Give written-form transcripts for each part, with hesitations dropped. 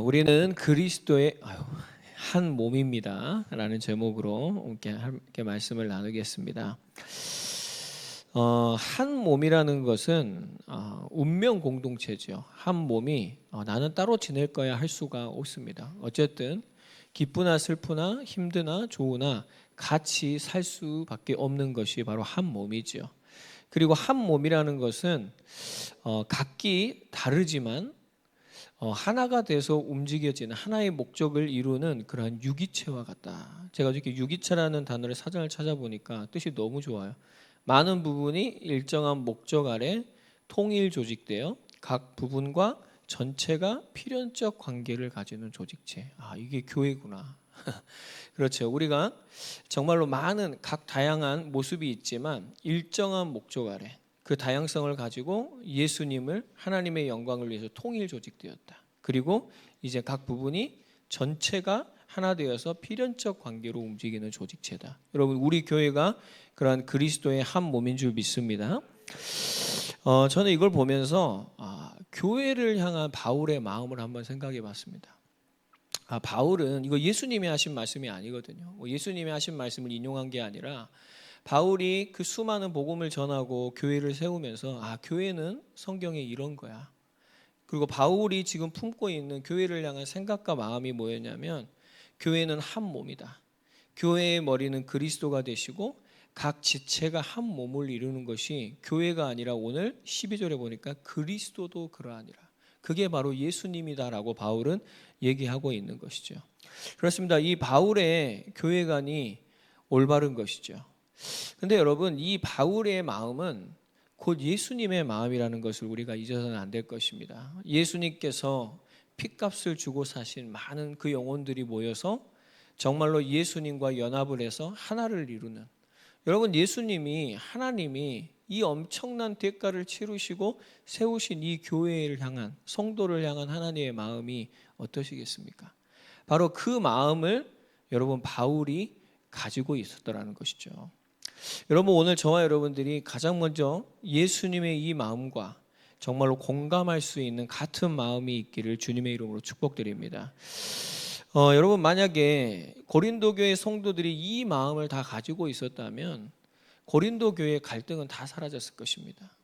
우리는 그리스도의 한 몸입니다 라는 제목으로 함께 말씀을 나누겠습니다. 한 몸이라는 것은 운명 공동체죠. 한 몸이 나는 따로 지낼 거야 할 수가 없습니다. 어쨌든 기쁘나 슬프나 힘드나 좋으나 같이 살 수밖에 없는 것이 바로 한 몸이죠. 그리고 한 몸이라는 것은 각기 다르지만 하나가 돼서 움직여지는 하나의 목적을 이루는 그러한 유기체와 같다. 제가 이렇게 유기체라는 단어를 사전을 찾아보니까 뜻이 너무 좋아요. 많은 부분이 일정한 목적 아래 통일 조직되어 각 부분과 전체가 필연적 관계를 가지는 조직체. 이게 교회구나. 그렇죠. 우리가 정말로 많은 각 다양한 모습이 있지만 일정한 목적 아래 그 다양성을 가지고 예수님을 하나님의 영광을 위해서 통일 조직되었다. 그리고 이제 각 부분이 전체가 하나 되어서 필연적 관계로 움직이는 조직체다. 여러분, 우리 교회가 그러한 그리스도의 한 몸인 줄 믿습니다. 저는 이걸 보면서 교회를 향한 바울의 마음을 한번 생각해 봤습니다. 바울은 이거 예수님이 하신 말씀이 아니거든요. 예수님이 하신 말씀을 인용한 게 아니라 바울이 그 수많은 복음을 전하고 교회를 세우면서 교회는 성경에 이런 거야. 그리고 바울이 지금 품고 있는 교회를 향한 생각과 마음이 뭐였냐면 교회는 한 몸이다. 교회의 머리는 그리스도가 되시고 각 지체가 한 몸을 이루는 것이 교회가 아니라 오늘 12절에 보니까 그리스도도 그러하니라. 그게 바로 예수님이다라고 바울은 얘기하고 있는 것이죠. 그렇습니다. 이 바울의 교회관이 올바른 것이죠. 근데 여러분, 이 바울의 마음은 곧 예수님의 마음이라는 것을 우리가 잊어서는 안 될 것입니다. 예수님께서 핏값을 주고 사신 많은 그 영혼들이 모여서 정말로 예수님과 연합을 해서 하나를 이루는, 여러분, 예수님이, 하나님이 이 엄청난 대가를 치르시고 세우신 이 교회를 향한, 성도를 향한 하나님의 마음이 어떠시겠습니까? 바로 그 마음을 여러분 바울이 가지고 있었더라는 것이죠. 여러분, 오늘 저와 여러분들이 가장 먼저 예수님의 이 마음과 정말로 공감할 수 있는 같은 마음이 있기를 주님의 이름으로 축복드립니다. 여러분, 만약에 고린도 교회 성도들이 이 마음을 다 가지고 있었다면 고린도 교회의 갈등은 다 사라졌을 것입니다.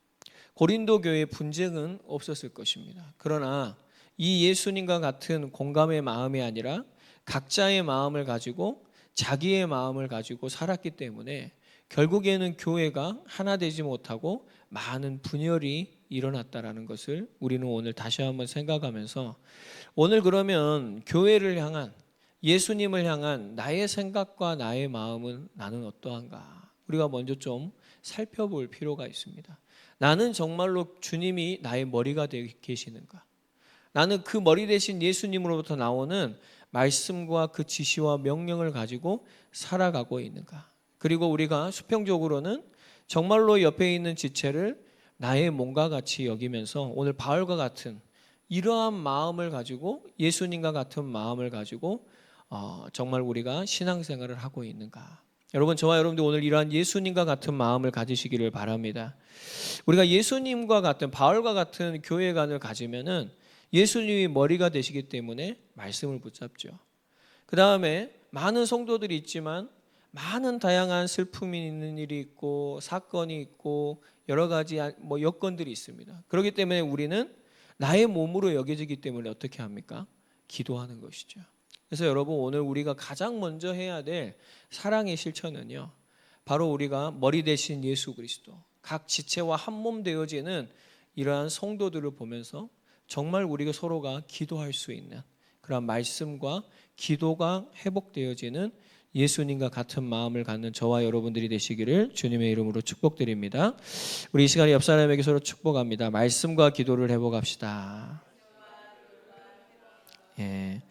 고린도 교회의 분쟁은 없었을 것입니다. 그러나 이 예수님과 같은 공감의 마음이 아니라 각자의 마음을 가지고 자기의 마음을 가지고 살았기 때문에 결국에는 교회가 하나 되지 못하고 많은 분열이 일어났다라는 것을 우리는 오늘 다시 한번 생각하면서, 오늘 그러면 교회를 향한, 예수님을 향한 나의 생각과 나의 마음은 나는 어떠한가? 우리가 먼저 좀 살펴볼 필요가 있습니다. 나는 정말로 주님이 나의 머리가 되어 계시는가? 나는 그 머리 대신 예수님으로부터 나오는 말씀과 그 지시와 명령을 가지고 살아가고 있는가? 그리고 우리가 수평적으로는 정말로 옆에 있는 지체를 나의 몸과 같이 여기면서 오늘 바울과 같은 이러한 마음을 가지고, 예수님과 같은 마음을 가지고 정말 우리가 신앙생활을 하고 있는가? 여러분, 저와 여러분들 오늘 이러한 예수님과 같은 마음을 가지시기를 바랍니다. 우리가 예수님과 같은, 바울과 같은 교회관을 가지면은 예수님이 머리가 되시기 때문에 말씀을 붙잡죠. 그 다음에 많은 성도들이 있지만 많은 다양한 슬픔이 있는 일이 있고 사건이 있고 여러 가지 여건들이 있습니다. 그렇기 때문에 우리는 나의 몸으로 여겨지기 때문에 어떻게 합니까? 기도하는 것이죠. 그래서 여러분, 오늘 우리가 가장 먼저 해야 될 사랑의 실천은요, 바로 우리가 머리 대신 예수 그리스도, 각 지체와 한 몸 되어지는 이러한 성도들을 보면서 정말 우리가 서로가 기도할 수 있는 그런 말씀과 기도가 회복되어지는 예수님과 같은 마음을 갖는 저와 여러분들이 되시기를 주님의 이름으로 축복드립니다. 우리 이 시간에 옆 사람에게 서로 축복합니다. 말씀과 기도를 회복합시다. 예.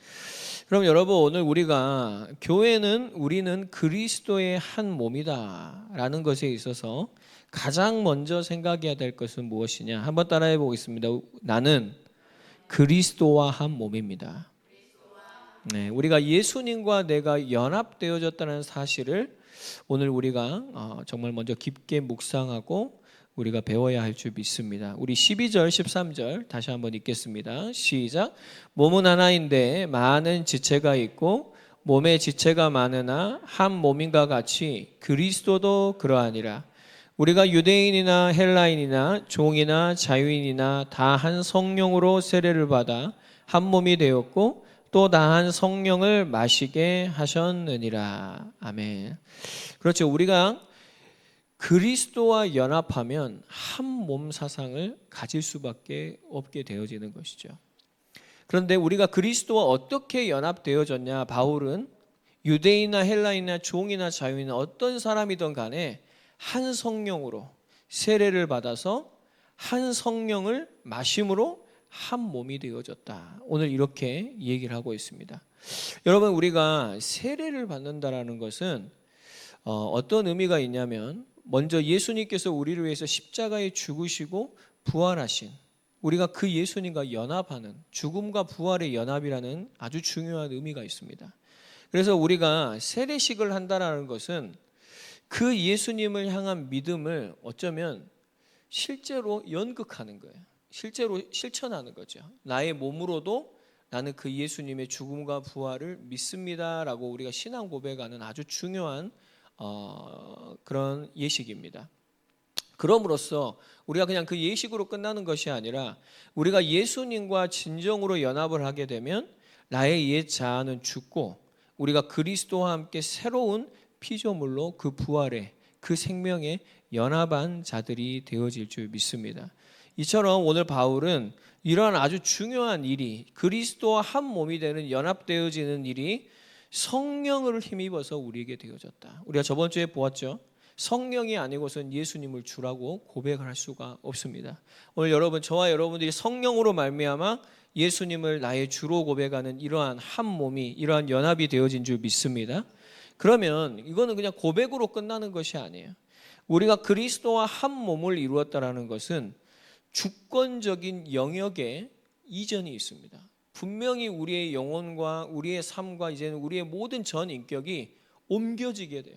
그럼 여러분, 오늘 우리가 교회는, 우리는 그리스도의 한 몸이다 라는 것에 있어서 가장 먼저 생각해야 될 것은 무엇이냐? 한번 따라해 보겠습니다. 나는 그리스도와 한 몸입니다. 네, 우리가 예수님과 내가 연합되어졌다는 사실을 오늘 우리가 정말 먼저 깊게 묵상하고 우리가 배워야 할 줄 믿습니다. 우리 12절 13절 다시 한번 읽겠습니다. 시작. 몸은 하나인데 많은 지체가 있고 몸에 지체가 많으나 한 몸인가 같이 그리스도도 그러하니라. 우리가 유대인이나 헬라인이나 종이나 자유인이나 다 한 성령으로 세례를 받아 한 몸이 되었고 또 다 한 성령을 마시게 하셨느니라. 아멘. 그렇죠. 우리가 그리스도와 연합하면 한 몸 사상을 가질 수밖에 없게 되어지는 것이죠. 그런데 우리가 그리스도와 어떻게 연합되어졌냐? 바울은 유대인이나 헬라인이나 종이나 자유인이나 어떤 사람이든 간에 한 성령으로 세례를 받아서 한 성령을 마심으로 한 몸이 되어졌다. 오늘 이렇게 얘기를 하고 있습니다. 여러분, 우리가 세례를 받는다라는 것은 어떤 의미가 있냐면, 먼저 예수님께서 우리를 위해서 십자가에 죽으시고 부활하신, 우리가 그 예수님과 연합하는, 죽음과 부활의 연합이라는 아주 중요한 의미가 있습니다. 그래서 우리가 세례식을 한다는 것은 그 예수님을 향한 믿음을 어쩌면 실제로 연극하는 거예요. 실제로 실천하는 거죠. 나의 몸으로도 나는 그 예수님의 죽음과 부활을 믿습니다라고 우리가 신앙 고백하는 아주 중요한 그런 예식입니다. 그럼으로써 우리가 그냥 그 예식으로 끝나는 것이 아니라 우리가 예수님과 진정으로 연합을 하게 되면 나의 옛 자아는 죽고 우리가 그리스도와 함께 새로운 피조물로 그 부활의 그 생명에 연합한 자들이 되어질 줄 믿습니다. 이처럼 오늘 바울은 이러한 아주 중요한 일이, 그리스도와 한 몸이 되는 연합되어지는 일이 성령을 힘입어서 우리에게 되어졌다. 우리가 저번 주에 보았죠. 성령이 아니고선 예수님을 주라고 고백을 할 수가 없습니다. 오늘 여러분, 저와 여러분들이 성령으로 말미암아 예수님을 나의 주로 고백하는 이러한 한 몸이, 이러한 연합이 되어진 줄 믿습니다. 그러면 이거는 그냥 고백으로 끝나는 것이 아니에요. 우리가 그리스도와 한 몸을 이루었다라는 것은 주권적인 영역에 이전이 있습니다. 분명히 우리의 영혼과 우리의 삶과 이제는 우리의 모든 전 인격이 옮겨지게 돼요.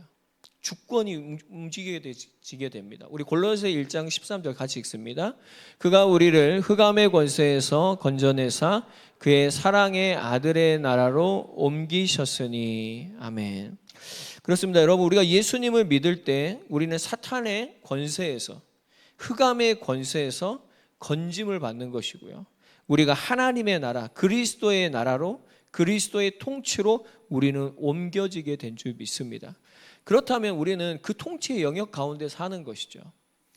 주권이 움직이게 됩니다. 우리 골로새 1장 13절 같이 읽습니다. 그가 우리를 흑암의 권세에서 건져내사 그의 사랑의 아들의 나라로 옮기셨으니. 아멘. 그렇습니다. 여러분, 우리가 예수님을 믿을 때 우리는 사탄의 권세에서, 흑암의 권세에서 건짐을 받는 것이고요. 우리가 하나님의 나라, 그리스도의 나라로, 그리스도의 통치로 우리는 옮겨지게 된 줄 믿습니다. 그렇다면 우리는 그 통치의 영역 가운데 사는 것이죠.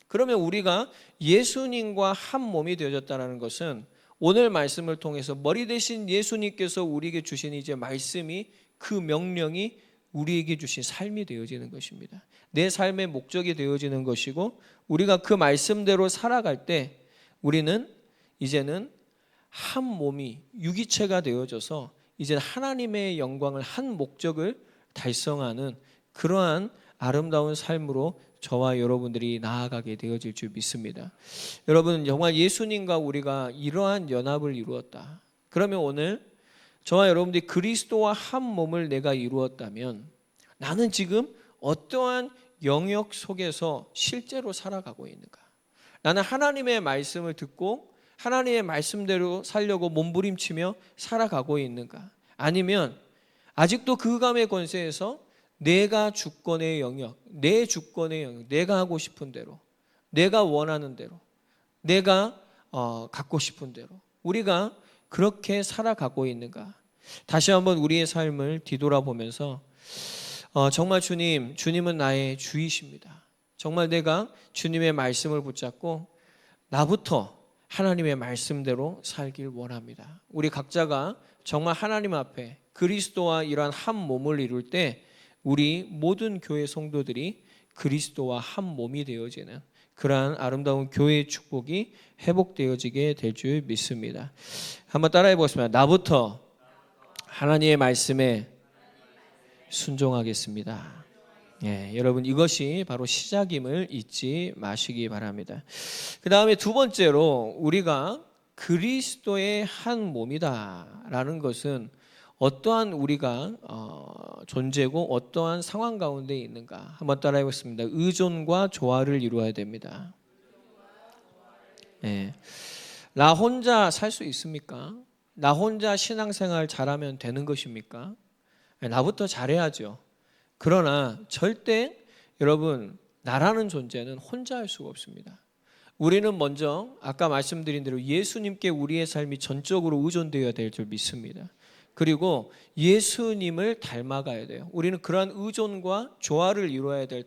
그러면 우리가 예수님과 한 몸이 되어졌다는 것은 오늘 말씀을 통해서 머리 대신 예수님께서 우리에게 주신 이제 말씀이, 그 명령이 우리에게 주신 삶이 되어지는 것입니다. 내 삶의 목적이 되어지는 것이고, 우리가 그 말씀대로 살아갈 때 우리는 이제는 한 몸이 유기체가 되어져서 이제 하나님의 영광을, 한 목적을 달성하는 그러한 아름다운 삶으로 저와 여러분들이 나아가게 되어질 줄 믿습니다. 여러분, 정말 예수님과 우리가 이러한 연합을 이루었다. 그러면 오늘 저와 여러분들이 그리스도와 한 몸을 내가 이루었다면 나는 지금 어떠한 영역 속에서 실제로 살아가고 있는가? 나는 하나님의 말씀을 듣고 하나님의 말씀대로 살려고 몸부림치며 살아가고 있는가? 아니면 아직도 그 흑암의 권세에서 내가 주권의 영역, 내 주권의 영역, 내가 하고 싶은 대로, 내가 원하는 대로, 내가 갖고 싶은 대로 우리가 그렇게 살아가고 있는가? 다시 한번 우리의 삶을 뒤돌아보면서 정말 주님은 나의 주이십니다. 정말 내가 주님의 말씀을 붙잡고 나부터 하나님의 말씀대로 살길 원합니다. 우리 각자가 정말 하나님 앞에 그리스도와 이러한 한 몸을 이룰 때 우리 모든 교회 성도들이 그리스도와 한 몸이 되어지는 그러한 아름다운 교회의 축복이 회복되어지게 될 줄 믿습니다. 한번 따라해 보겠습니다. 나부터 하나님의 말씀에 순종하겠습니다. 여러분, 이것이 바로 시작임을 잊지 마시기 바랍니다. 그 다음에 두 번째로 우리가 그리스도의 한 몸이다라는 것은 어떠한 우리가 존재고 어떠한 상황 가운데 있는가 한번 따라해 보겠습니다. 의존과 조화를 이루어야 됩니다. 예. 나 혼자 살 수 있습니까? 나 혼자 신앙생활 잘하면 되는 것입니까? 예, 나부터 잘해야죠. 그러나 절대 여러분 나라는 존재는 혼자 할 수가 없습니다. 우리는 먼저 아까 말씀드린 대로 예수님께 우리의 삶이 전적으로 의존되어야 될 줄 믿습니다. 그리고 예수님을 닮아가야 돼요. 우리는 그러한 의존과 조화를 이루어야 될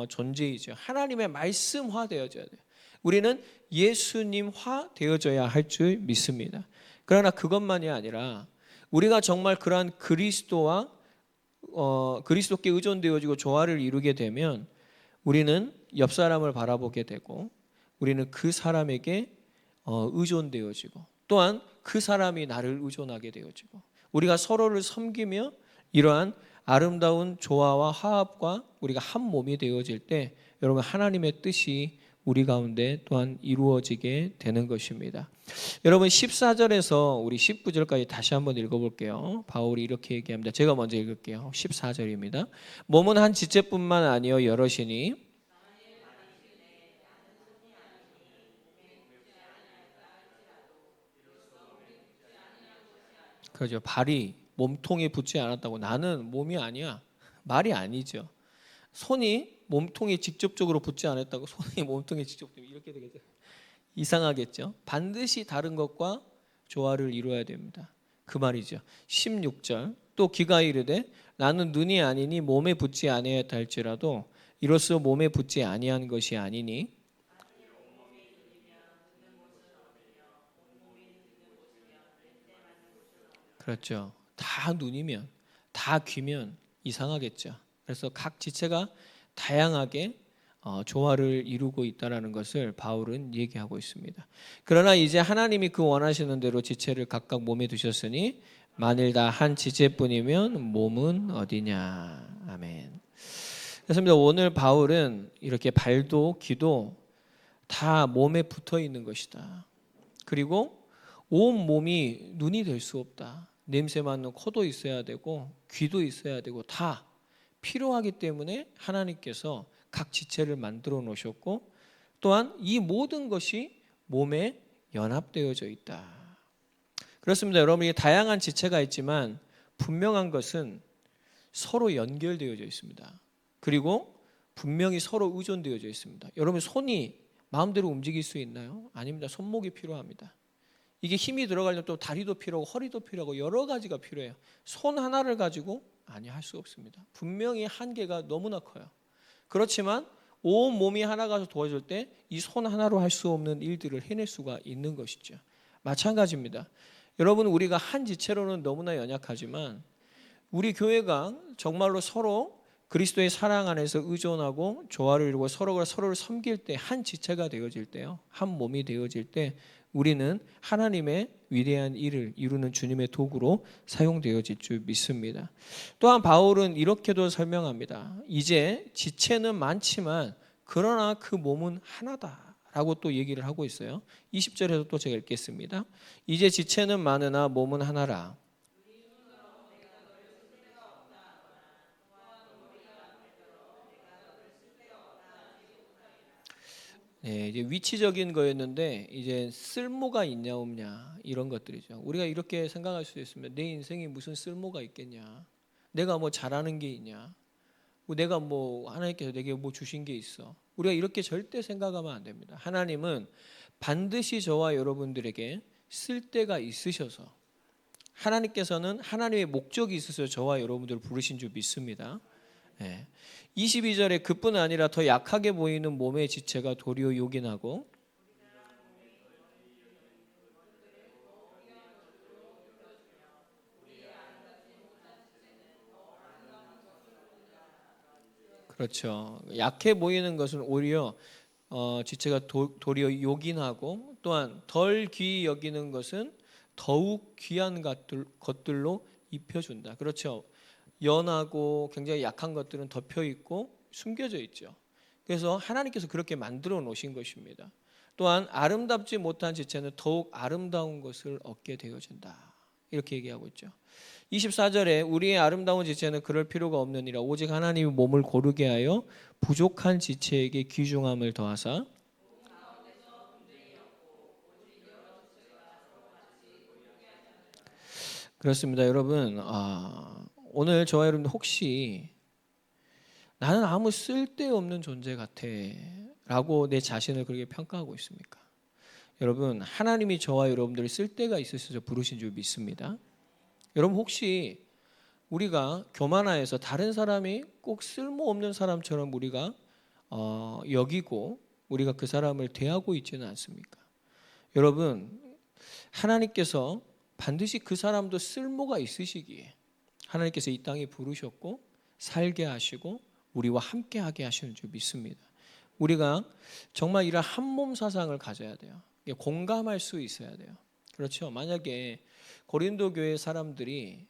존재이죠. 하나님의 말씀화 되어져야 돼요. 우리는 예수님화 되어져야 할 줄 믿습니다. 그러나 그것만이 아니라 우리가 정말 그러한 그리스도께 의존되어지고 조화를 이루게 되면 우리는 옆 사람을 바라보게 되고 우리는 그 사람에게 의존되어지고 또한 그 사람이 나를 의존하게 되어지고 우리가 서로를 섬기며 이러한 아름다운 조화와 화합과 우리가 한 몸이 되어질 때 여러분 하나님의 뜻이 우리 가운데 또한 이루어지게 되는 것입니다. 여러분 14절에서 우리 19절까지 다시 한번 읽어볼게요. 바울이 이렇게 얘기합니다. 제가 먼저 읽을게요. 14절입니다. 몸은 한 지체뿐만 아니요 여럿이니 그죠. 발이 몸통에 붙지 않았다고 나는 몸이 아니야. 말이 아니죠. 손이 몸통에 직접적으로 붙지 않았다고 손이 몸통에 직접적으로 이렇게 되겠죠. 이상하겠죠. 반드시 다른 것과 조화를 이루어야 됩니다. 그 말이죠. 16절 또 귀가 이르되 나는 눈이 아니니 몸에 붙지 아니하였다 할지라도 이로써 몸에 붙지 아니한 것이 아니니 그렇죠. 다 눈이면 다 귀면 이상하겠죠. 그래서 각 지체가 다양하게 조화를 이루고 있다는 것을 바울은 얘기하고 있습니다. 그러나 이제 하나님이 그 원하시는 대로 지체를 각각 몸에 두셨으니 만일 다 한 지체뿐이면 몸은 어디냐. 아멘. 그렇습니다. 오늘 바울은 이렇게 발도 귀도 다 몸에 붙어 있는 것이다. 그리고 온 몸이 눈이 될 수 없다. 냄새 맡는 코도 있어야 되고 귀도 있어야 되고 다 필요하기 때문에 하나님께서 각 지체를 만들어 놓으셨고 또한 이 모든 것이 몸에 연합되어져 있다. 그렇습니다. 여러분, 다양한 지체가 있지만 분명한 것은 서로 연결되어져 있습니다. 그리고 분명히 서로 의존되어져 있습니다. 여러분 손이 마음대로 움직일 수 있나요? 아닙니다. 손목이 필요합니다. 이게 힘이 들어가려면 또 다리도 필요하고 허리도 필요하고 여러 가지가 필요해요. 손 하나를 가지고 할 수 없습니다. 분명히 한계가 너무나 커요. 그렇지만 온 몸이 하나가 도와줄 때 이 손 하나로 할 수 없는 일들을 해낼 수가 있는 것이죠. 마찬가지입니다. 여러분 우리가 한 지체로는 너무나 연약하지만 우리 교회가 정말로 서로 그리스도의 사랑 안에서 의존하고 조화를 이루고 서로가 서로를 섬길 때 한 지체가 되어질 때요. 한 몸이 되어질 때 우리는 하나님의 위대한 일을 이루는 주님의 도구로 사용되어질 줄 믿습니다. 또한 바울은 이렇게도 설명합니다. 이제 지체는 많지만 그러나 그 몸은 하나다라고 또 얘기를 하고 있어요. 20절에서 또 제가 읽겠습니다. 이제 지체는 많으나 몸은 하나라. 네, 이제 위치적인 거였는데 이제 쓸모가 있냐 없냐 이런 것들이죠. 우리가 이렇게 생각할 수 있습니다. 내 인생에 무슨 쓸모가 있겠냐? 내가 뭐 잘하는 게 있냐? 내가 뭐 하나님께서 내게 뭐 주신 게 있어? 우리가 이렇게 절대 생각하면 안 됩니다. 하나님은 반드시 저와 여러분들에게 쓸데가 있으셔서 하나님께서는 하나님의 목적이 있어서 저와 여러분들을 부르신 줄 믿습니다. 네. 22절에 그뿐 아니라 더 약하게 보이는 몸의 지체가 도리어 요긴하고 그렇죠. 약해 보이는 것은 오히려 지체가 도리어 요긴하고 또한 덜 귀히 여기는 것은 더욱 귀한 것들로 입혀준다. 그렇죠. 연하고 굉장히 약한 것들은 덮여 있고 숨겨져 있죠. 그래서 하나님께서 그렇게 만들어 놓으신 것입니다. 또한 아름답지 못한 지체는 더욱 아름다운 것을 얻게 되어진다. 이렇게 얘기하고 있죠. 24절에 우리의 아름다운 지체는 그럴 필요가 없느니라 오직 하나님이 몸을 고르게 하여 부족한 지체에게 귀중함을 더하사 그렇습니다. 여러분, 오늘 저와 여러분들 혹시 나는 아무 쓸데없는 존재 같아 라고 내 자신을 그렇게 평가하고 있습니까? 여러분, 하나님이 저와 여러분들이 쓸데가 있으셔서 부르신 줄 믿습니다. 여러분, 혹시 우리가 교만하여서 다른 사람이 꼭 쓸모없는 사람처럼 우리가 여기고 우리가 그 사람을 대하고 있지는 않습니까? 여러분, 하나님께서 반드시 그 사람도 쓸모가 있으시기에 하나님께서 이 땅에 부르셨고 살게 하시고 우리와 함께하게 하시는 줄 믿습니다. 우리가 정말 이런 한몸 사상을 가져야 돼요. 공감할 수 있어야 돼요. 그렇죠. 만약에 고린도 교회 사람들이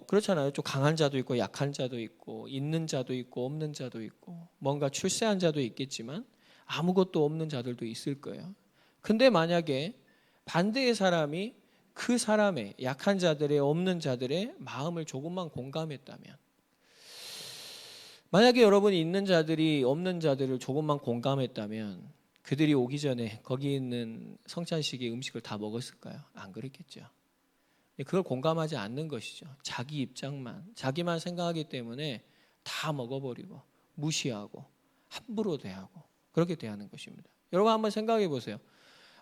그렇잖아요. 좀 강한 자도 있고 약한 자도 있고 있는 자도 있고 없는 자도 있고 뭔가 출세한 자도 있겠지만 아무것도 없는 자들도 있을 거예요. 근데 만약에 반대의 사람이 그 사람의 약한 자들의 없는 자들의 마음을 조금만 공감했다면, 만약에 여러분이 있는 자들이 없는 자들을 조금만 공감했다면 그들이 오기 전에 거기 있는 성찬식의 음식을 다 먹었을까요? 안 그랬겠죠. 그걸 공감하지 않는 것이죠. 자기 입장만, 자기만 생각하기 때문에 다 먹어버리고 무시하고 함부로 대하고 그렇게 대하는 것입니다. 여러분 한번 생각해 보세요.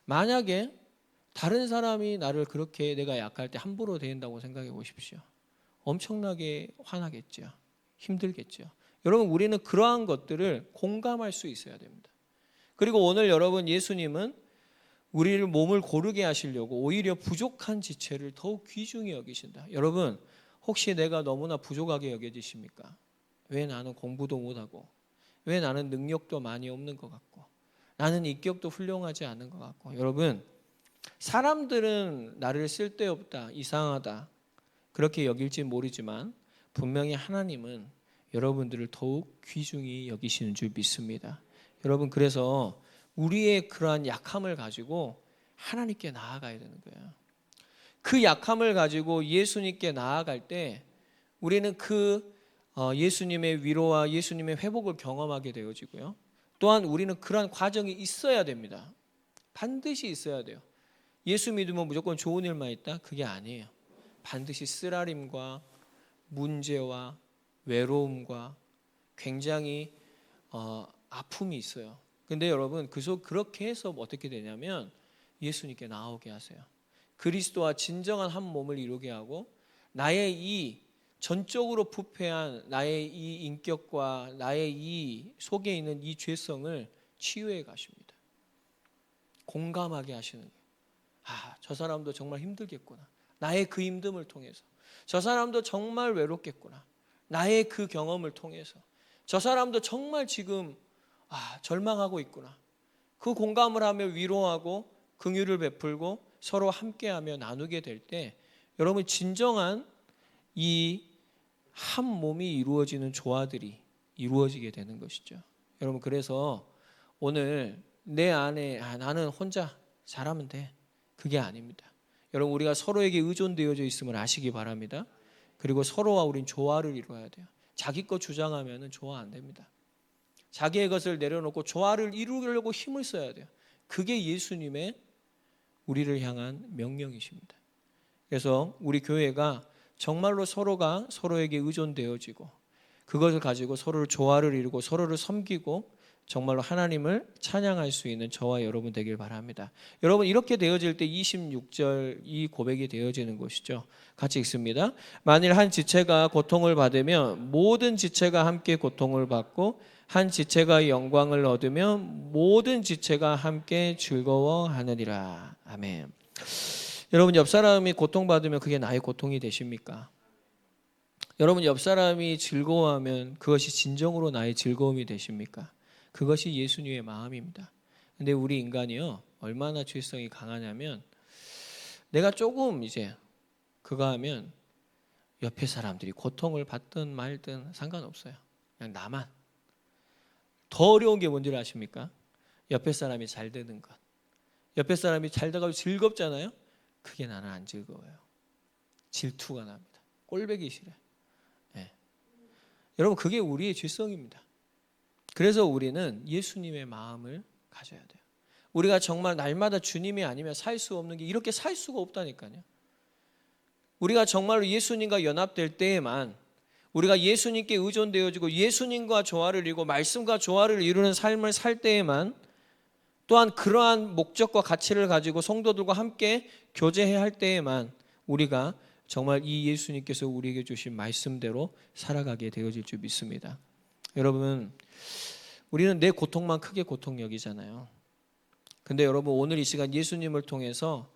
만약에 다른 사람이 나를 그렇게 내가 약할 때 함부로 대한다고 생각해 보십시오. 엄청나게 화나겠죠. 힘들겠죠. 여러분, 우리는 그러한 것들을 공감할 수 있어야 됩니다. 그리고 오늘 여러분, 예수님은 우리를 몸을 고르게 하시려고 오히려 부족한 지체를 더욱 귀중히 여기신다. 여러분, 혹시 내가 너무나 부족하게 여겨지십니까? 왜 나는 공부도 못하고, 왜 나는 능력도 많이 없는 것 같고, 나는 인격도 훌륭하지 않은 것 같고. 여러분, 사람들은 나를 쓸데없다, 이상하다 그렇게 여길지 모르지만 분명히 하나님은 여러분들을 더욱 귀중히 여기시는 줄 믿습니다. 여러분, 그래서 우리의 그러한 약함을 가지고 하나님께 나아가야 되는 거예요. 그 약함을 가지고 예수님께 나아갈 때 우리는 그 예수님의 위로와 예수님의 회복을 경험하게 되어지고요. 또한 우리는 그러한 과정이 있어야 됩니다. 반드시 있어야 돼요. 예수 믿으면 무조건 좋은 일만 있다? 그게 아니에요. 반드시 쓰라림과 문제와 외로움과 굉장히 아픔이 있어요. 근데 여러분, 그렇게 해서 어떻게 되냐면 예수님께 나오게 하세요. 그리스도와 진정한 한 몸을 이루게 하고 나의 이 전적으로 부패한 나의 이 인격과 나의 이 속에 있는 이 죄성을 치유해 가십니다. 공감하게 하시는 거예요. 저 사람도 정말 힘들겠구나. 나의 그 힘듦을 통해서. 저 사람도 정말 외롭겠구나. 나의 그 경험을 통해서. 저 사람도 정말 지금 절망하고 있구나. 그 공감을 하며 위로하고 긍휼을 베풀고 서로 함께하며 나누게 될 때 여러분, 진정한 이 한 몸이 이루어지는 조화들이 이루어지게 되는 것이죠. 여러분, 그래서 오늘 내 안에 나는 혼자 잘하면 돼. 그게 아닙니다. 여러분, 우리가 서로에게 의존되어져 있음을 아시기 바랍니다. 그리고 서로와 우린 조화를 이루어야 돼요. 자기 것 주장하면 조화 안 됩니다. 자기의 것을 내려놓고 조화를 이루려고 힘을 써야 돼요. 그게 예수님의 우리를 향한 명령이십니다. 그래서 우리 교회가 정말로 서로가 서로에게 의존되어지고 그것을 가지고 서로를 조화를 이루고 서로를 섬기고 정말로 하나님을 찬양할 수 있는 저와 여러분 되길 바랍니다. 여러분, 이렇게 되어질 때 26절 이 고백이 되어지는 것이죠. 같이 읽습니다. 만일 한 지체가 고통을 받으면 모든 지체가 함께 고통을 받고 한 지체가 영광을 얻으면 모든 지체가 함께 즐거워하느니라. 아멘. 여러분, 옆 사람이 고통받으면 그게 나의 고통이 되십니까? 여러분, 옆 사람이 즐거워하면 그것이 진정으로 나의 즐거움이 되십니까? 그것이 예수님의 마음입니다. 근데 우리 인간이요, 얼마나 죄성이 강하냐면 내가 조금 이제 그거 하면 옆에 사람들이 고통을 받든 말든 상관없어요. 그냥 나만. 더 어려운 게 뭔지 아십니까? 옆에 사람이 잘 되는 것. 옆에 사람이 잘 돼가지고 즐겁잖아요. 그게 나는 안 즐거워요. 질투가 납니다. 꼴보기 싫어요. 네. 여러분, 그게 우리의 죄성입니다. 그래서 우리는 예수님의 마음을 가져야 돼요. 우리가 정말 날마다 주님이 아니면 살 수 없는 게 이렇게 살 수가 없다니까요. 우리가 정말로 예수님과 연합될 때에만, 우리가 예수님께 의존되어지고 예수님과 조화를 이루고 말씀과 조화를 이루는 삶을 살 때에만, 또한 그러한 목적과 가치를 가지고 성도들과 함께 교제해야 할 때에만 우리가 정말 이 예수님께서 우리에게 주신 말씀대로 살아가게 되어질 줄 믿습니다. 여러분, 우리는 내 고통만 크게 고통 여기잖아요. 근데 여러분, 오늘 이 시간 예수님을 통해서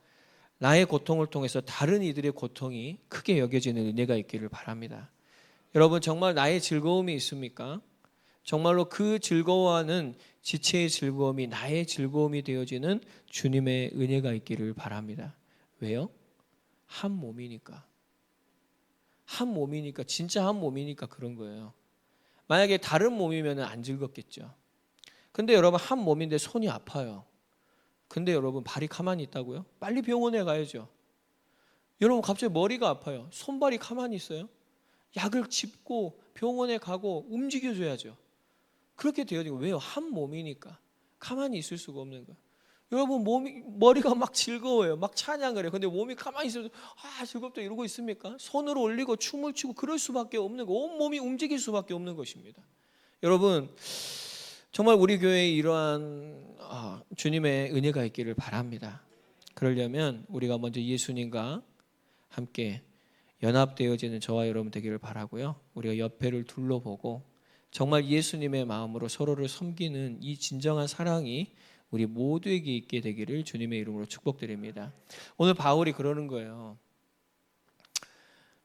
나의 고통을 통해서 다른 이들의 고통이 크게 여겨지는 은혜가 있기를 바랍니다. 여러분, 정말 나의 즐거움이 있습니까? 정말로 그 즐거워하는 지체의 즐거움이 나의 즐거움이 되어지는 주님의 은혜가 있기를 바랍니다. 왜요? 한 몸이니까. 한 몸이니까, 진짜 한 몸이니까 그런 거예요. 만약에 다른 몸이면 안 즐겁겠죠. 근데 여러분, 한 몸인데 손이 아파요. 근데 여러분, 발이 가만히 있다고요? 빨리 병원에 가야죠. 여러분, 갑자기 머리가 아파요. 손발이 가만히 있어요? 약을 짚고 병원에 가고 움직여줘야죠. 그렇게 되어지고, 왜요? 한 몸이니까 가만히 있을 수가 없는 거예요. 여러분, 머리가 막 즐거워요. 막 찬양을 해요. 근데 몸이 가만히 있어도 즐겁다 이러고 있습니까? 손으로 올리고 춤을 추고 그럴 수밖에 없는 거, 온 몸이 움직일 수밖에 없는 것입니다. 여러분, 정말 우리 교회에 이러한 주님의 은혜가 있기를 바랍니다. 그러려면 우리가 먼저 예수님과 함께 연합되어지는 저와 여러분 되기를 바라고요. 우리가 옆에를 둘러보고 정말 예수님의 마음으로 서로를 섬기는 이 진정한 사랑이 우리 모두에게 있게 되기를 주님의 이름으로 축복드립니다. 오늘 바울이 그러는 거예요.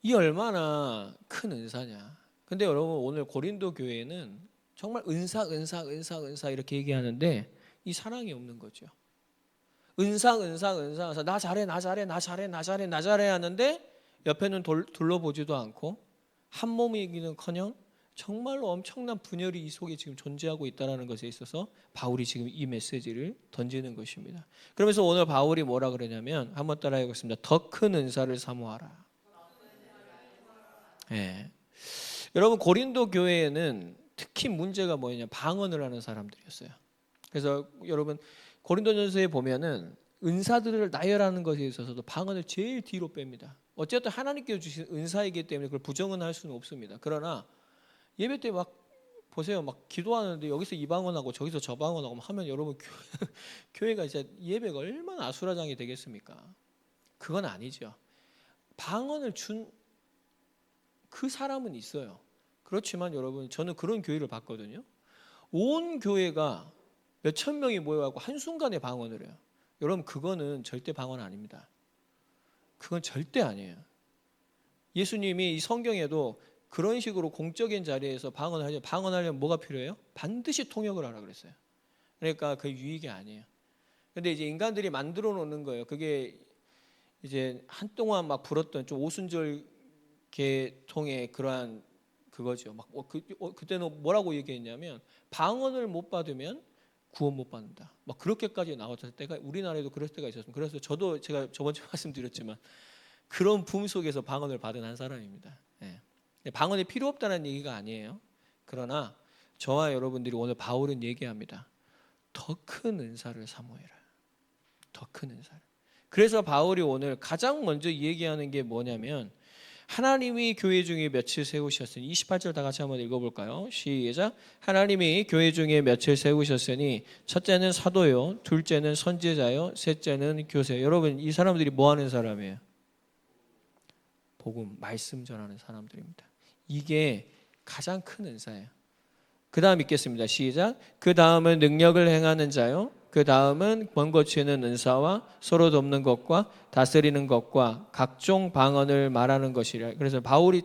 이 얼마나 큰 은사냐. 근데 여러분, 오늘 고린도 교회는 정말 은사 이렇게 얘기하는데 이 사랑이 없는 거죠. 은사 나 잘해 하는데 옆에는 둘러보지도 않고 한 몸이기는커녕 정말로 엄청난 분열이 이 속에 지금 존재하고 있다는 것에 있어서 바울이 지금 이 메시지를 던지는 것입니다. 그러면서 오늘 바울이 뭐라 그러냐면, 한번 따라해 보겠습니다. 더 큰 은사를 사모하라. 네. 여러분, 고린도 교회에는 특히 문제가 뭐냐, 방언을 하는 사람들이었어요. 그래서 여러분, 고린도전서에 보면은 은사들을 나열하는 것에 있어서도 방언을 제일 뒤로 뺍니다. 어쨌든 하나님께서 주신 은사이기 때문에 그걸 부정은 할 수는 없습니다. 그러나 예배 때 막 보세요, 막 기도하는데 여기서 이 방언하고 저기서 저 방언하고 하면 여러분, 교회가 진짜 예배가 얼마나 아수라장이 되겠습니까? 그건 아니죠. 방언을 준 그 사람은 있어요. 그렇지만 여러분, 저는 그런 교회를 봤거든요. 온 교회가 몇천 명이 모여갖고 한순간에 방언을 해요. 여러분, 그거는 절대 방언 아닙니다. 그건 절대 아니에요. 예수님이 이 성경에도 그런 식으로 공적인 자리에서 방언하려면 뭐가 필요해요? 반드시 통역을 하라 그랬어요. 그러니까 그 유익이 아니에요. 근데 이제 인간들이 만들어 놓는 거예요. 그게 이제 한동안 막 불었던 좀 오순절 계통의 그러한 그거죠. 막 그때는 뭐라고 얘기했냐면, 방언을 못 받으면 구원 못 받는다. 막 그렇게까지 나왔을 때가, 우리나라에도 그럴 때가 있었습니다. 그래서 저도 제가 저번주에 말씀드렸지만 그런 붐 속에서 방언을 받은 한 사람입니다. 네. 방언이 필요 없다는 얘기가 아니에요. 그러나 저와 여러분들이 오늘 바울은 얘기합니다. 더 큰 은사를 사모해라. 더 큰 은사를. 그래서 바울이 오늘 가장 먼저 얘기하는 게 뭐냐면, 하나님이 교회 중에 몇을 세우셨으니, 28절 다 같이 한번 읽어볼까요? 시작. 하나님이 교회 중에 몇을 세우셨으니 첫째는 사도요, 둘째는 선지자요, 셋째는 교사요. 여러분, 이 사람들이 뭐 하는 사람이에요? 복음, 말씀 전하는 사람들입니다. 이게 가장 큰 은사예요. 그 다음 읽겠습니다. 시작. 그 다음은 능력을 행하는 자요, 그 다음은 병 고치는 은사와 서로 돕는 것과 다스리는 것과 각종 방언을 말하는 것이라. 그래서 바울이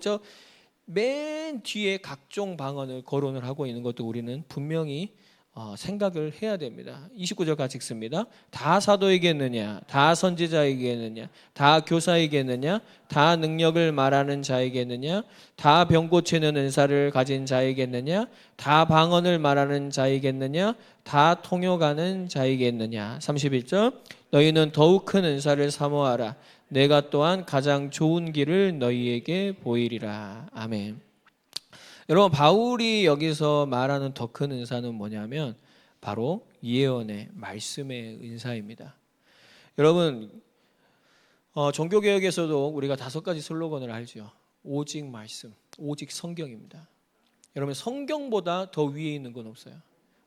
맨 뒤에 각종 방언을 거론을 하고 있는 것도 우리는 분명히 생각을 해야 됩니다. 29절 같이 읽습니다. 다 사도에게느냐, 다 선지자에게느냐, 다 교사에게느냐, 다 능력을 말하는 자에게느냐, 다 병 고치는 은사를 가진 자에게느냐, 다 방언을 말하는 자에게느냐, 다 통역하는 자에게느냐. 31절. 너희는 더욱 큰 은사를 사모하라. 내가 또한 가장 좋은 길을 너희에게 보이리라. 아멘. 여러분, 바울이 여기서 말하는 더 큰 은사는 뭐냐면 바로 예언의 말씀의 은사입니다. 여러분, 종교개혁에서도 우리가 5가지 슬로건을 알죠. 오직 말씀, 오직 성경입니다. 여러분 성경보다 더 위에 있는 건 없어요.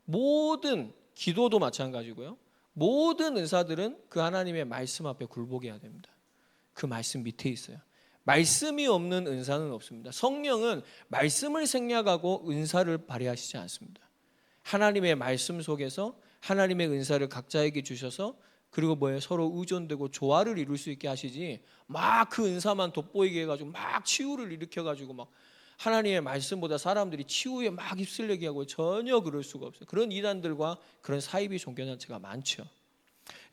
모든 기도도 마찬가지고요. 모든 은사들은 그 하나님의 말씀 앞에 굴복해야 됩니다. 그 말씀 밑에 있어요. 말씀이 없는 은사는 없습니다. 성령은 말씀을 생략하고 은사를 발휘하시지 않습니다. 하나님의 말씀 속에서 하나님의 은사를 각자에게 주셔서 그리고 서로 의존되고 조화를 이룰 수 있게 하시지 막 그 은사만 돋보이게 해가지고 막 치유를 일으켜가지고 막 하나님의 말씀보다 사람들이 치유에 막 휩쓸리게 하고 전혀 그럴 수가 없어요. 그런 이단들과 그런 사이비 종교단체가 많죠.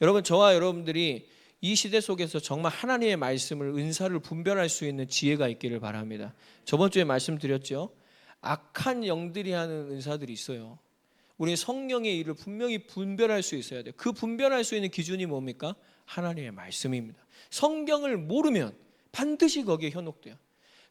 여러분 저와 여러분들이 이 시대 속에서 정말 하나님의 말씀을 은사를 분별할 수 있는 지혜가 있기를 바랍니다. 저번 주에 말씀드렸죠. 악한 영들이 하는 은사들이 있어요. 우리 성령의 일을 분명히 분별할 수 있어야 돼요. 그 분별할 수 있는 기준이 뭡니까? 하나님의 말씀입니다. 성경을 모르면 반드시 거기에 현혹돼요.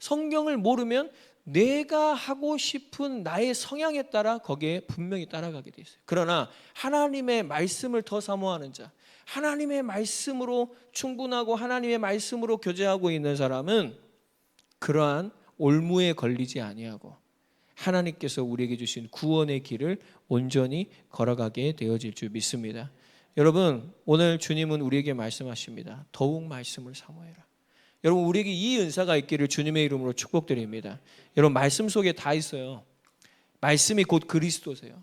성경을 모르면 내가 하고 싶은 나의 성향에 따라 거기에 분명히 따라가게 돼 있어요. 그러나 하나님의 말씀을 더 사모하는 자, 하나님의 말씀으로 충분하고 하나님의 말씀으로 교제하고 있는 사람은 그러한 올무에 걸리지 아니하고 하나님께서 우리에게 주신 구원의 길을 온전히 걸어가게 되어질 줄 믿습니다. 여러분 오늘 주님은 우리에게 말씀하십니다. 더욱 말씀을 사모해라. 여러분 우리에게 이 은사가 있기를 주님의 이름으로 축복드립니다. 여러분 말씀 속에 다 있어요. 말씀이 곧 그리스도세요.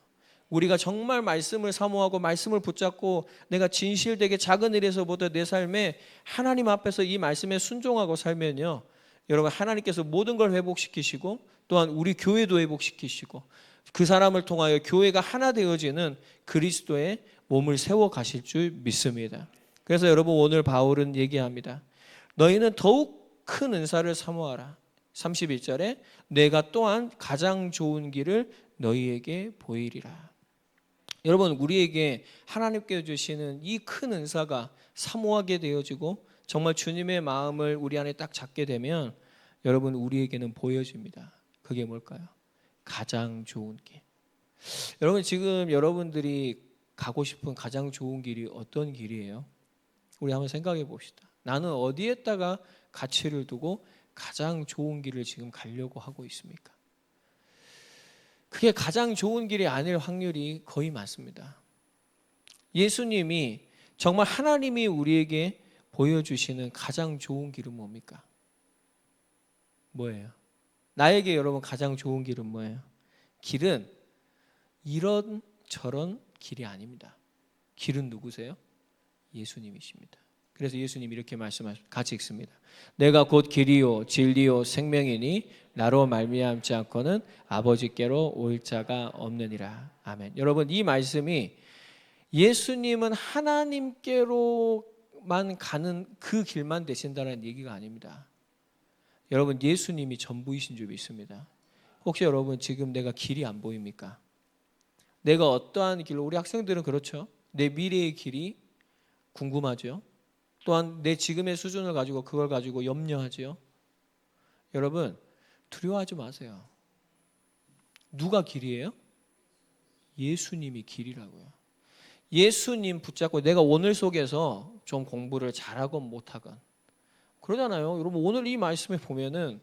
우리가 정말 말씀을 사모하고 말씀을 붙잡고 내가 진실되게 작은 일에서부터 내 삶에 하나님 앞에서 이 말씀에 순종하고 살면요, 여러분 하나님께서 모든 걸 회복시키시고 또한 우리 교회도 회복시키시고 그 사람을 통하여 교회가 하나 되어지는 그리스도의 몸을 세워 가실 줄 믿습니다. 그래서 여러분 오늘 바울은 얘기합니다. 너희는 더욱 큰 은사를 사모하라. 31절에 내가 또한 가장 좋은 길을 너희에게 보이리라. 여러분 우리에게 하나님께 주시는 이 큰 은사가 사모하게 되어지고 정말 주님의 마음을 우리 안에 딱 잡게 되면 여러분 우리에게는 보여집니다. 그게 뭘까요? 가장 좋은 길. 여러분 지금 여러분들이 가고 싶은 가장 좋은 길이 어떤 길이에요? 우리 한번 생각해 봅시다. 나는 어디에다가 가치를 두고 가장 좋은 길을 지금 가려고 하고 있습니까? 그게 가장 좋은 길이 아닐 확률이 거의 많습니다. 예수님이 정말 하나님이 우리에게 보여주시는 가장 좋은 길은 뭡니까? 뭐예요? 나에게 여러분 가장 좋은 길은 뭐예요? 길은 이런 저런 길이 아닙니다. 길은 누구세요? 예수님이십니다. 그래서 예수님이 이렇게 말씀하십니다. 같이 읽습니다. 내가 곧 길이요 진리요 생명이니 나로 말미암지 않고는 아버지께로 올 자가 없느니라. 아멘. 여러분 이 말씀이 예수님은 하나님께로만 가는 그 길만 되신다는 얘기가 아닙니다. 여러분 예수님이 전부이신 줄 믿습니다. 혹시 여러분 지금 내가 길이 안 보입니까? 내가 어떠한 길로, 우리 학생들은 그렇죠. 내 미래의 길이 궁금하죠. 또한 내 지금의 수준을 가지고 그걸 가지고 염려하지요. 여러분 두려워하지 마세요. 누가 길이에요? 예수님이 길이라고요. 예수님 붙잡고 내가 오늘 속에서 좀 공부를 잘하건 못하건 그러잖아요. 여러분 오늘 이 말씀에 보면은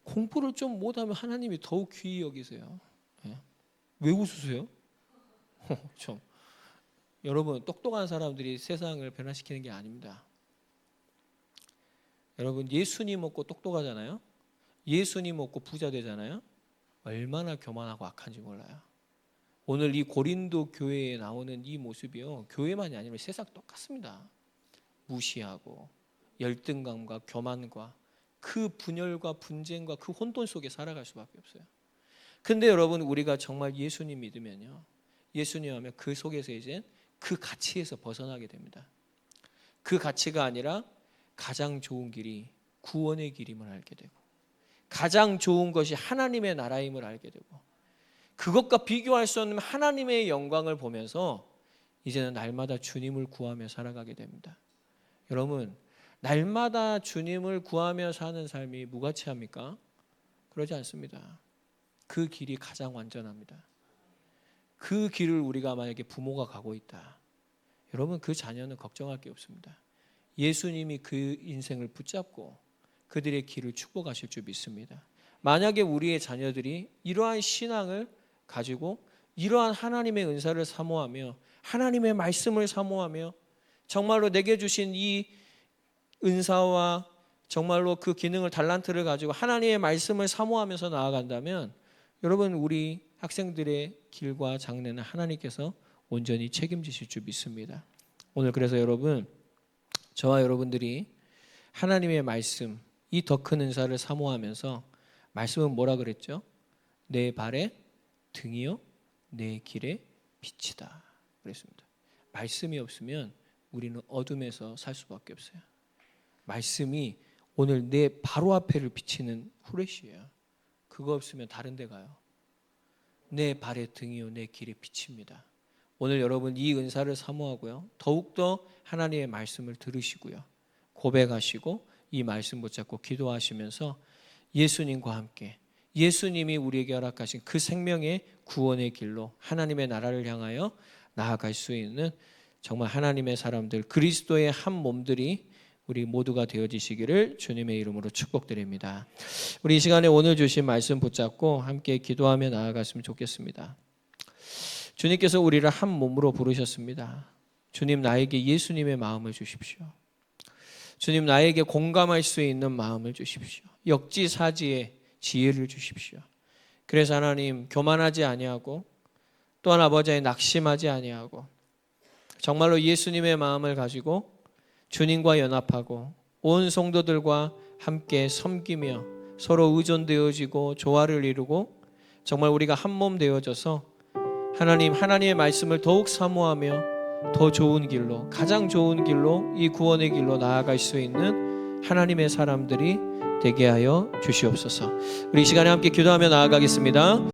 공부를 좀 못하면 하나님이 더욱 귀히 여기세요. 예? 왜 웃으세요? 좀 여러분 똑똑한 사람들이 세상을 변화시키는 게 아닙니다. 여러분 예수님 없고 똑똑하잖아요. 예수님 없고 부자 되잖아요. 얼마나 교만하고 악한지 몰라요. 오늘 이 고린도 교회에 나오는 이 모습이요, 교회만이 아니라 세상 똑같습니다. 무시하고 열등감과 교만과 그 분열과 분쟁과 그 혼돈 속에 살아갈 수밖에 없어요. 근데 여러분 우리가 정말 예수님 믿으면요, 예수님 하면 그 속에서 이제 그 가치에서 벗어나게 됩니다. 그 가치가 아니라 가장 좋은 길이 구원의 길임을 알게 되고 가장 좋은 것이 하나님의 나라임을 알게 되고 그것과 비교할 수 없는 하나님의 영광을 보면서 이제는 날마다 주님을 구하며 살아가게 됩니다. 여러분 날마다 주님을 구하며 사는 삶이 무가치합니까? 그러지 않습니다. 그 길이 가장 완전합니다. 그 길을 우리가 만약에 부모가 가고 있다, 여러분 그 자녀는 걱정할 게 없습니다. 예수님이 그 인생을 붙잡고 그들의 길을 축복하실 줄 믿습니다. 만약에 우리의 자녀들이 이러한 신앙을 가지고 이러한 하나님의 은사를 사모하며 하나님의 말씀을 사모하며 정말로 내게 주신 이 은사와 정말로 그 기능을 달란트를 가지고 하나님의 말씀을 사모하면서 나아간다면 여러분 우리 학생들의 길과 장래는 하나님께서 온전히 책임지실 줄 믿습니다. 오늘 그래서 여러분 저와 여러분들이 하나님의 말씀 이 더 큰 은사를 사모하면서 말씀은 뭐라 그랬죠? 내 발의 등이요 내 길의 빛이다 그랬습니다. 말씀이 없으면 우리는 어둠에서 살 수밖에 없어요. 말씀이 오늘 내 바로 앞에를 비치는 후레쉬예요. 그거 없으면 다른 데 가요. 내 발의 등이요 내 길의 빛입니다. 오늘 여러분 이 은사를 사모하고요. 더욱더 하나님의 말씀을 들으시고요. 고백하시고 이 말씀 붙잡고 기도하시면서 예수님과 함께 예수님이 우리에게 허락하신 그 생명의 구원의 길로 하나님의 나라를 향하여 나아갈 수 있는 정말 하나님의 사람들 그리스도의 한 몸들이 우리 모두가 되어지시기를 주님의 이름으로 축복드립니다. 우리 이 시간에 오늘 주신 말씀 붙잡고 함께 기도하며 나아갔으면 좋겠습니다. 주님께서 우리를 한 몸으로 부르셨습니다. 주님 나에게 예수님의 마음을 주십시오. 주님 나에게 공감할 수 있는 마음을 주십시오. 역지사지의 지혜를 주십시오. 그래서 하나님 교만하지 아니하고 또한 아버지의 낙심하지 아니하고 정말로 예수님의 마음을 가지고 주님과 연합하고 온 성도들과 함께 섬기며 서로 의존되어지고 조화를 이루고 정말 우리가 한 몸 되어져서 하나님의 말씀을 더욱 사모하며 더 좋은 길로 가장 좋은 길로 이 구원의 길로 나아갈 수 있는 하나님의 사람들이 되게 하여 주시옵소서. 우리 이 시간에 함께 기도하며 나아가겠습니다.